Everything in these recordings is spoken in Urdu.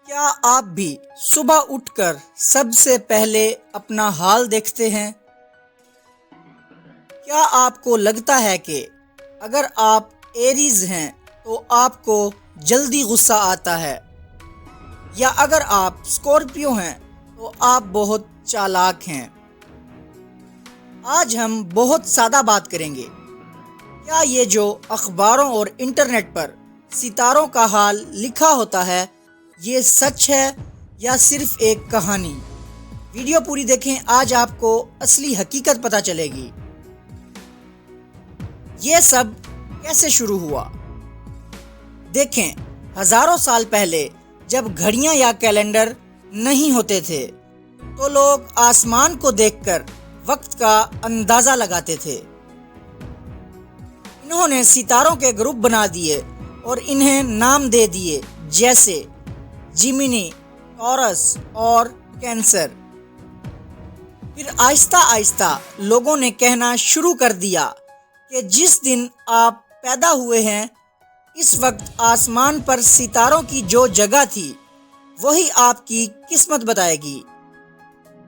کیا آپ بھی صبح اٹھ کر سب سے پہلے اپنا حال دیکھتے ہیں؟ کیا آپ کو لگتا ہے کہ اگر آپ ایریز ہیں تو آپ کو جلدی غصہ آتا ہے، یا اگر آپ اسکورپیو ہیں تو آپ بہت چالاک ہیں؟ آج ہم بہت سادہ بات کریں گے۔ کیا یہ جو اخباروں اور انٹرنیٹ پر ستاروں کا حال لکھا ہوتا ہے یہ سچ ہے یا صرف ایک کہانی؟ ویڈیو پوری دیکھیں، آج آپ کو اصلی حقیقت پتہ چلے گی۔ یہ سب کیسے شروع ہوا؟ دیکھیں، ہزاروں سال پہلے جب گھڑیاں یا کیلنڈر نہیں ہوتے تھے تو لوگ آسمان کو دیکھ کر وقت کا اندازہ لگاتے تھے۔ انہوں نے ستاروں کے گروپ بنا دیے اور انہیں نام دے دیے، جیسے جیمنی، ٹورس اور کینسر۔ پھر آہستہ آہستہ لوگوں نے کہنا شروع کر دیا کہ جس دن آپ پیدا ہوئے ہیں اس وقت آسمان پر ستاروں کی جو جگہ تھی وہی آپ کی قسمت بتائے گی۔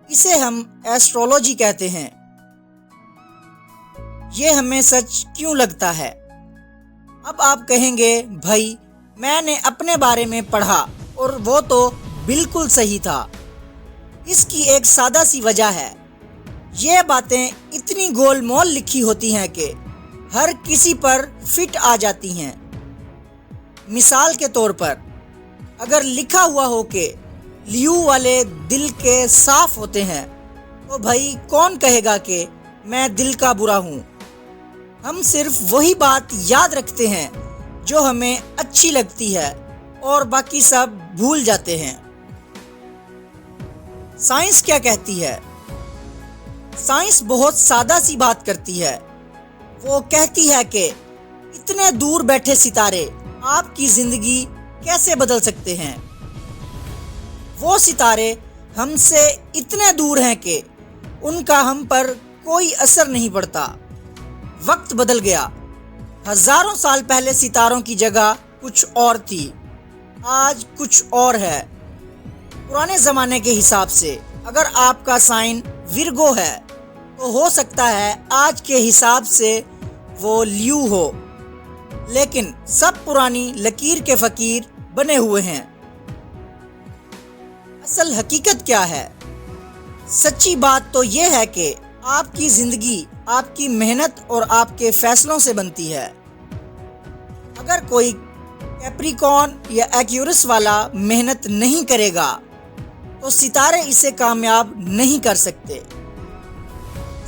اسے ہم ایسٹرولوجی کہتے ہیں۔ یہ ہمیں سچ کیوں لگتا ہے؟ اب آپ کہیں گے، بھائی میں نے اپنے بارے میں پڑھا اور وہ تو بالکل صحیح تھا۔ اس کی ایک سادہ سی وجہ ہے، یہ باتیں اتنی گول مول لکھی ہوتی ہیں کہ ہر کسی پر فٹ آ جاتی ہیں۔ مثال کے طور پر اگر لکھا ہوا ہو کہ لیو والے دل کے صاف ہوتے ہیں تو بھائی کون کہے گا کہ میں دل کا برا ہوں؟ ہم صرف وہی بات یاد رکھتے ہیں جو ہمیں اچھی لگتی ہے اور باقی سب بھول جاتے ہیں۔ سائنس کیا کہتی ہے؟ سائنس بہت سادہ سی بات کرتی ہے۔ وہ کہتی ہے کہ اتنے دور بیٹھے ستارے آپ کی زندگی کیسے بدل سکتے ہیں؟ وہ ستارے ہم سے اتنے دور ہیں کہ ان کا ہم پر کوئی اثر نہیں پڑتا۔ وقت بدل گیا۔ ہزاروں سال پہلے ستاروں کی جگہ کچھ اور تھی، آج کچھ اور ہے۔ پرانے زمانے کے حساب سے اگر آپ کا سائن ورگو ہے تو ہو سکتا ہے آج کے حساب سے وہ لیو ہو، لیکن سب پرانی لکیر کے فقیر بنے ہوئے ہیں۔ اصل حقیقت کیا ہے؟ سچی بات تو یہ ہے کہ آپ کی زندگی آپ کی محنت اور آپ کے فیصلوں سے بنتی ہے۔ اگر کوئی کیپریکارن یا ایکیورس والا محنت نہیں کرے گا تو ستارے اسے کامیاب نہیں کر سکتے۔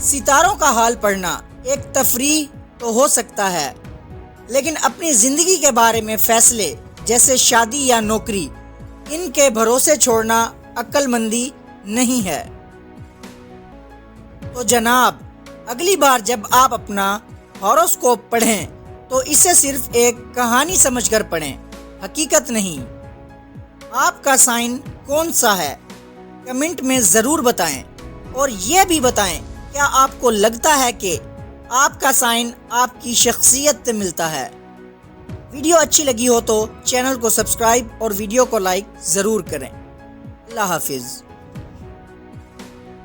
ستاروں کا حال پڑھنا ایک تفریح تو ہو سکتا ہے، لیکن اپنی زندگی کے بارے میں فیصلے جیسے شادی یا نوکری، ان کے بھروسے چھوڑنا عقل مندی نہیں ہے۔ تو جناب، اگلی بار جب آپ اپنا ہاروسکوپ پڑھیں تو اسے صرف ایک کہانی سمجھ کر پڑھیں، حقیقت نہیں۔ آپ کا سائن کون سا ہے؟ کمنٹ میں ضرور بتائیں، اور یہ بھی بتائیں کیا آپ کو لگتا ہے کہ آپ کا سائن آپ کی شخصیت سے ملتا ہے؟ ویڈیو اچھی لگی ہو تو چینل کو سبسکرائب اور ویڈیو کو لائک ضرور کریں۔ اللہ حافظ۔